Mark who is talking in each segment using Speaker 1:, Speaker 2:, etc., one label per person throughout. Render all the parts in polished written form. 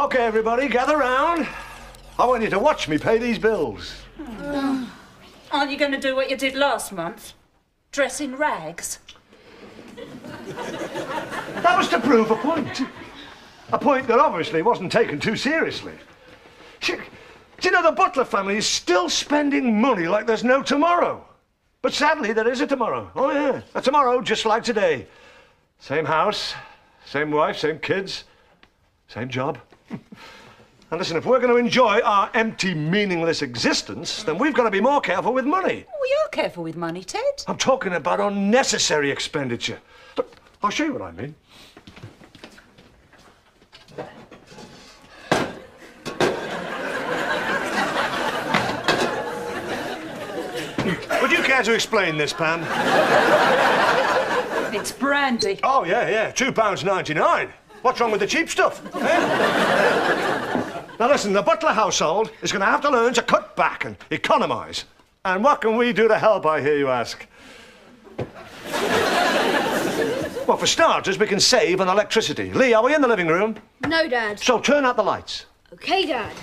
Speaker 1: OK, everybody, gather round. I want you to watch me pay these bills.
Speaker 2: Aren't you going to do what you did last month? Dress in rags?
Speaker 1: That was to prove a point. A point that obviously wasn't taken too seriously. Do you know the Butler family is still spending money like there's no tomorrow? But sadly, there is a tomorrow. Oh, yeah. A tomorrow just like today. Same house, same wife, same kids, same job. And listen, if we're going to enjoy our empty, meaningless existence, then we've got to be more careful with money.
Speaker 2: We are careful with money, Ted.
Speaker 1: I'm talking about unnecessary expenditure. Look, I'll show you what I mean. Would you care to explain this, Pam?
Speaker 2: It's brandy.
Speaker 1: Oh, yeah. £2.99. What's wrong with the cheap stuff? Now, listen, the Butler household is going to have to learn to cut back and economise. And what can we do to help, I hear you ask? Well, for starters, we can save on electricity. Lee, are we in the living room?
Speaker 3: No, Dad.
Speaker 1: So turn out the lights.
Speaker 3: OK, Dad.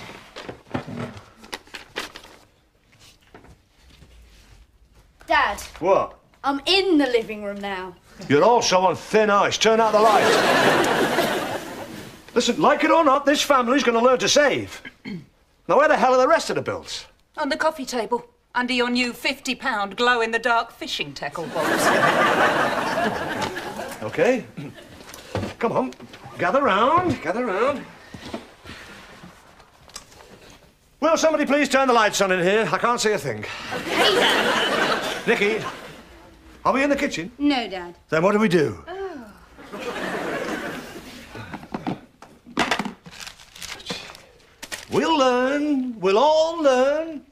Speaker 3: Dad.
Speaker 1: What?
Speaker 3: I'm in the living room now.
Speaker 1: You're also on thin ice. Turn out the lights. Listen, like it or not, this family's going to learn to save. Now, where the hell are the rest of the bills?
Speaker 2: On the coffee table, under your new £50 glow-in-the-dark fishing tackle box.
Speaker 1: OK. Come on. Gather round. Will somebody please turn the lights on in here? I can't see a thing.
Speaker 3: OK, Dad.
Speaker 1: Nicky, are we in the kitchen?
Speaker 3: No, Dad.
Speaker 1: Then what do we do? We'll learn. We'll all learn.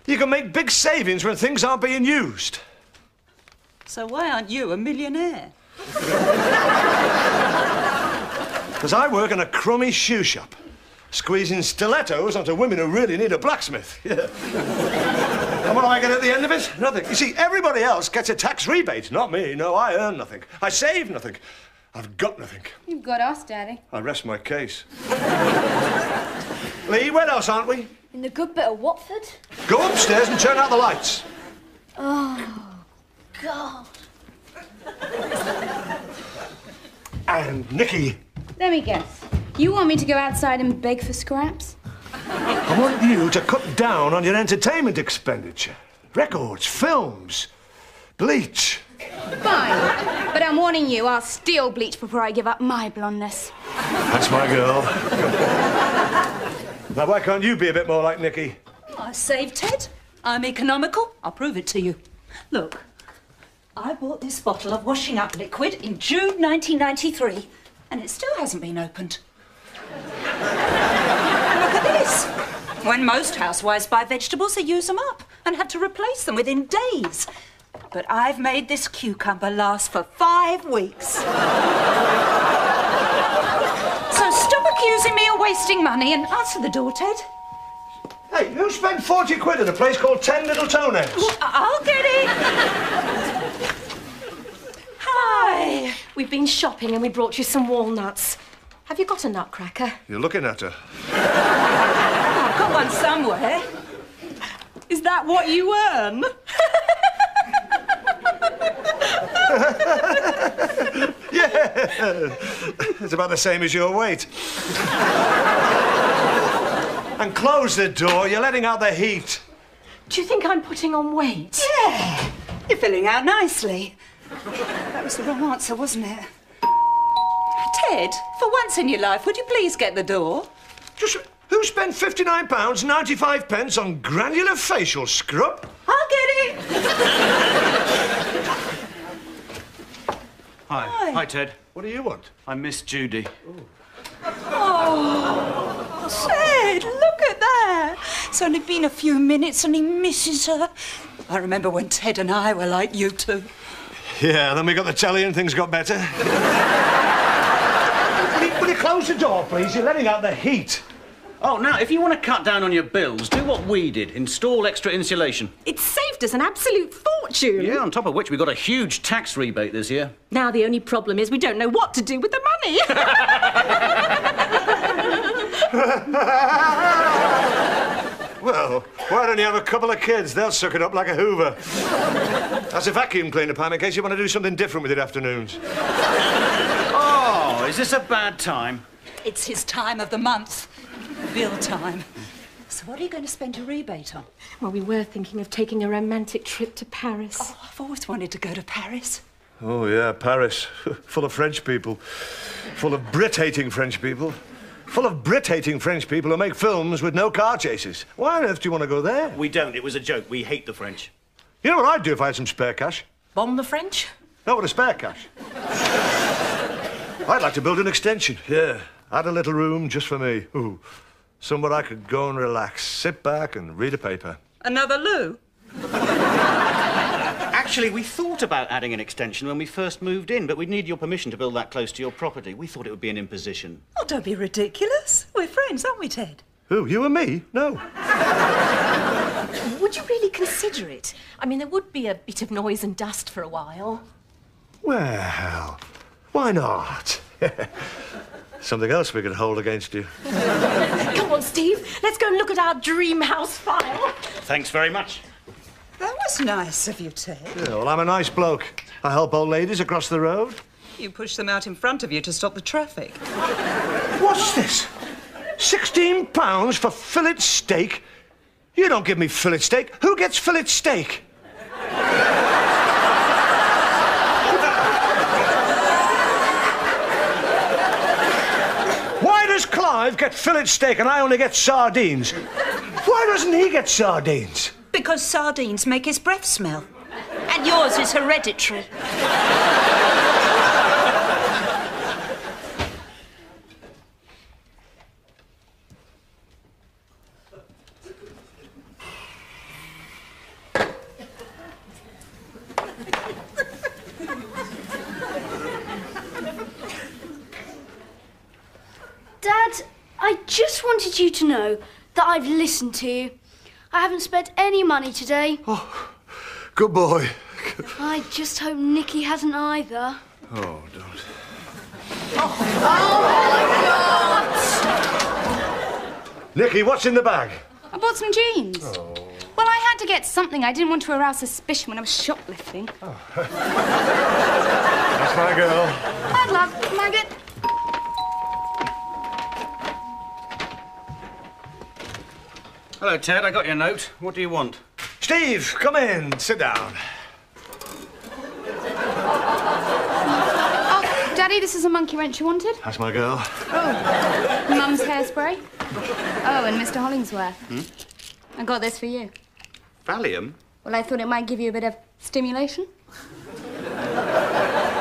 Speaker 1: You can make big savings when things aren't being used.
Speaker 2: So why aren't you a millionaire?
Speaker 1: Because I work in a crummy shoe shop, squeezing stilettos onto women who really need a blacksmith. Yeah. And what do I get at the end of it? Nothing. You see, everybody else gets a tax rebate. Not me. No, I earn nothing. I save nothing. I've got nothing.
Speaker 3: You've got us, Daddy.
Speaker 1: I rest my case. Lee, where else aren't we?
Speaker 3: In the good bit of Watford.
Speaker 1: Go upstairs and turn out the lights.
Speaker 3: Oh, God.
Speaker 1: And Nicky.
Speaker 3: Let me guess. You want me to go outside and beg for scraps?
Speaker 1: I want you to cut down on your entertainment expenditure. Records, films, bleach.
Speaker 3: Fine. But I'm warning you, I'll steal bleach before I give up my blondness.
Speaker 1: That's my girl. Now, why can't you be a bit more like Nicky?
Speaker 2: I save, Ted. I'm economical. I'll prove it to you. Look, I bought this bottle of washing up liquid in June 1993, and it still hasn't been opened. Look at this. When most housewives buy vegetables, they use them up and have to replace them within days. But I've made this cucumber last for 5 weeks. So stop accusing me of wasting money and answer the door, Ted.
Speaker 1: Hey, who spent 40 quid at a place called 10 Little Toenails?
Speaker 2: Well, I'll get it. Hi.
Speaker 4: We've been shopping and we brought you some walnuts. Have you got a nutcracker?
Speaker 1: You're looking at her.
Speaker 2: I've got one somewhere.
Speaker 4: Is that what you earn?
Speaker 1: Yeah. It's about the same as your weight. And close the door. You're letting out the heat.
Speaker 4: Do you think I'm putting on weight?
Speaker 2: Yeah. You're filling out nicely. That was the wrong answer, wasn't it? Ted, for once in your life, would you please get the door?
Speaker 1: Just who spent £59.95 on granular facial scrub?
Speaker 2: I'll get it.
Speaker 5: Hi. Hi, Ted.
Speaker 1: What do you want?
Speaker 5: I miss Judy.
Speaker 2: Oh, Ted, look at that. It's only been a few minutes and he misses her. I remember when Ted and I were like you two.
Speaker 1: Yeah, then we got the telly and things got better. Will you close the door, please? You're letting out the heat.
Speaker 5: Oh, now, if you want to cut down on your bills, do what we did. Install extra insulation.
Speaker 4: It's saved us an absolute fortune.
Speaker 5: Yeah, on top of which we got a huge tax rebate this year.
Speaker 4: Now the only problem is we don't know what to do with the money.
Speaker 1: Well, why don't you have a couple of kids? They'll suck it up like a Hoover. That's a vacuum cleaner, Pam, in case you want to do something different with your afternoons.
Speaker 5: Oh, is this a bad time?
Speaker 2: It's his time of the month. Bill time. So what are you going to spend your rebate on?
Speaker 4: Well, we were thinking of taking a romantic trip to Paris.
Speaker 2: Oh, I've always wanted to go to Paris.
Speaker 1: Oh, yeah, Paris. Full of French people. Full of Brit-hating French people. Full of Brit-hating French people who make films with no car chases. Why on earth do you want to go there?
Speaker 5: We don't. It was a joke. We hate the French.
Speaker 1: You know what I'd do if I had some spare cash?
Speaker 2: Bomb the French?
Speaker 1: No, with a spare cash. I'd like to build an extension, yeah. Add a little room just for me. Ooh. Somewhere I could go and relax, sit back and read a paper.
Speaker 2: Another loo?
Speaker 5: Actually, we thought about adding an extension when we first moved in, but we'd need your permission to build that close to your property. We thought it would be an imposition.
Speaker 2: Oh, don't be ridiculous. We're friends, aren't we, Ted?
Speaker 1: Who, you and me? No.
Speaker 4: Would you really consider it? I mean, there would be a bit of noise and dust for a while.
Speaker 1: Well, why not? Something else we could hold against you.
Speaker 4: Come on, Steve. Let's go and look at our dream house file.
Speaker 5: Thanks very much.
Speaker 2: That was nice of you, Ted.
Speaker 1: Yeah, well, I'm a nice bloke. I help old ladies across the road.
Speaker 2: You pushed them out in front of you to stop the traffic.
Speaker 1: What's this? £16 for fillet steak? You don't give me fillet steak. Who gets fillet steak? Why does Clive get fillet steak and I only get sardines? Why doesn't he get sardines?
Speaker 2: Because sardines make his breath smell. And yours is hereditary.
Speaker 6: Dad, I just wanted you to know that I've listened to you. I haven't spent any money today.
Speaker 1: Oh, good boy.
Speaker 6: I just hope Nicky hasn't either.
Speaker 1: Oh, don't. Nicky, what's in the bag?
Speaker 3: I bought some jeans. Oh. Well, I had to get something. I didn't want to arouse suspicion when I was shoplifting.
Speaker 1: Oh. That's my girl.
Speaker 3: Bad luck, maggot.
Speaker 5: Hello, Ted. I got your note. What do you want?
Speaker 1: Steve, come in. Sit down.
Speaker 3: Oh, Daddy, this is a monkey wrench you wanted.
Speaker 1: That's my girl.
Speaker 3: Oh, Mum's hairspray. Oh, and Mr. Hollingsworth. I got this for you.
Speaker 5: Valium?
Speaker 3: Well, I thought it might give you a bit of stimulation.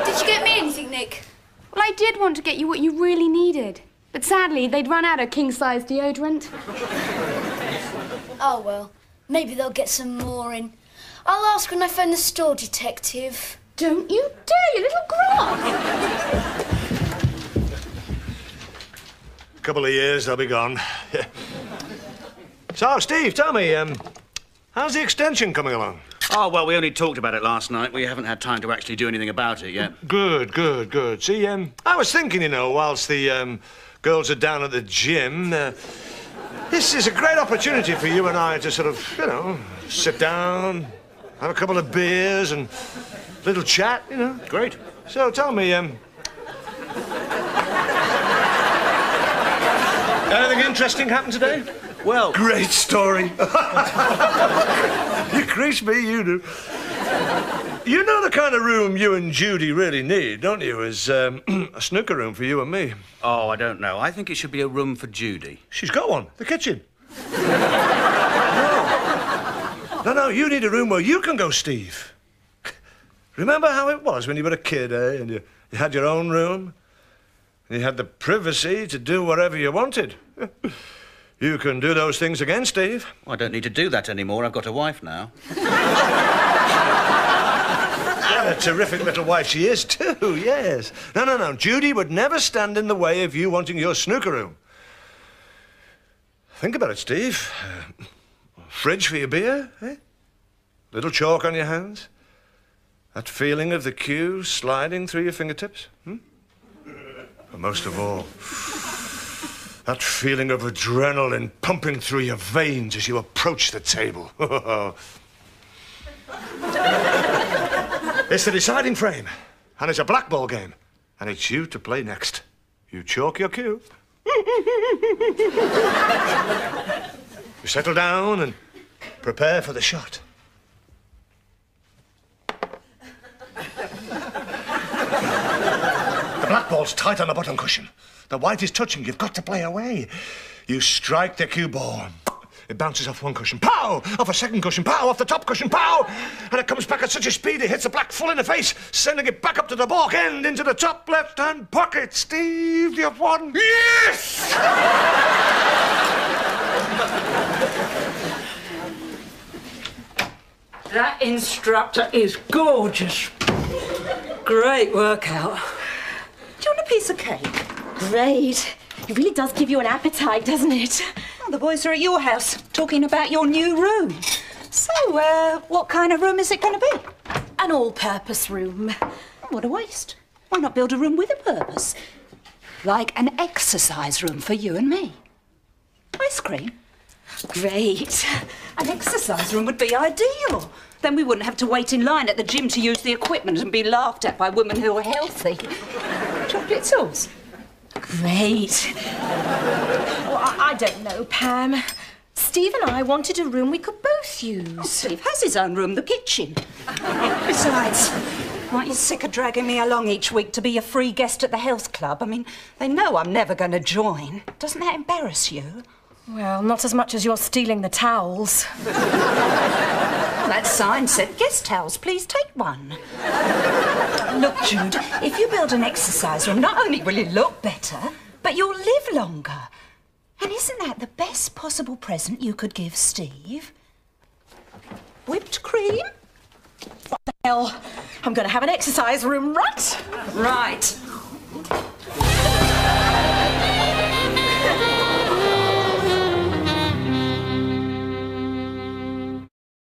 Speaker 6: Did you get me anything, Nick?
Speaker 3: Well, I did want to get you what you really needed. But sadly, they'd run out of king-size deodorant.
Speaker 6: Oh, well, maybe they'll get some more in. I'll ask when I phone the store detective.
Speaker 3: Don't you dare, you little grub!
Speaker 1: A couple of years, they'll be gone. So, Steve, tell me, how's the extension coming along?
Speaker 5: Oh, well, we only talked about it last night. We haven't had time to actually do anything about it yet.
Speaker 1: Good, good, good. See, I was thinking, you know, whilst the girls are down at the gym, this is a great opportunity for you and I to sort of, you know, sit down, have a couple of beers and a little chat, you know.
Speaker 5: Great.
Speaker 1: So tell me, anything interesting happened today?
Speaker 5: Well...
Speaker 1: Great story. You crease me, you do. You know the kind of room you and Judy really need, don't you? Is a snooker room for you and me.
Speaker 5: Oh, I don't know. I think it should be a room for Judy.
Speaker 1: She's got one. The kitchen. No, you need a room where you can go, Steve. Remember how it was when you were a kid, eh? And you had your own room. And you had the privacy to do whatever you wanted. You can do those things again, Steve.
Speaker 5: Well, I don't need to do that anymore. I've got a wife now.
Speaker 1: What a terrific little wife she is, too, yes. No. Judy would never stand in the way of you wanting your snooker room. Think about it, Steve. Fridge for your beer, eh? Little chalk on your hands. That feeling of the cue sliding through your fingertips. And most of all, That feeling of adrenaline pumping through your veins as you approach the table. It's the deciding frame, and it's a black ball game, and it's you to play next. You chalk your cue. You settle down and prepare for the shot. The black ball's tight on the bottom cushion. The white is touching. You've got to play away. You strike the cue ball. It bounces off one cushion, pow! Off a second cushion, pow! Off the top cushion, pow! And it comes back at such a speed it hits the black full in the face, sending it back up to the baulk end into the top left-hand pocket. Steve, you've won. Yes!
Speaker 2: That instructor is gorgeous. Great workout. Do you want a piece of cake?
Speaker 4: Great. It really does give you an appetite, doesn't it?
Speaker 2: Oh, the boys are at your house talking about your new room. So, what kind of room is it going to be?
Speaker 4: An all-purpose room.
Speaker 2: What a waste. Why not build a room with a purpose? Like an exercise room for you and me. Ice cream.
Speaker 4: Great.
Speaker 2: An exercise room would be ideal. Then we wouldn't have to wait in line at the gym to use the equipment and be laughed at by women who are healthy. Chocolate sauce.
Speaker 4: Great. Well, I don't know, Pam. Steve and I wanted a room we could both use.
Speaker 2: Oh, Steve has his own room, the kitchen. Besides, aren't you sick of dragging me along each week to be a free guest at the health club? I mean, they know I'm never going to join. Doesn't that embarrass you?
Speaker 4: Well, not as much as you're stealing the towels.
Speaker 2: That sign said, guest towels, please take one. Look, Jude, if you build an exercise room, not only will you look better, but you'll live longer. And isn't that the best possible present you could give Steve? Whipped cream?
Speaker 4: What the hell? I'm going to have an exercise room, right?
Speaker 2: Right.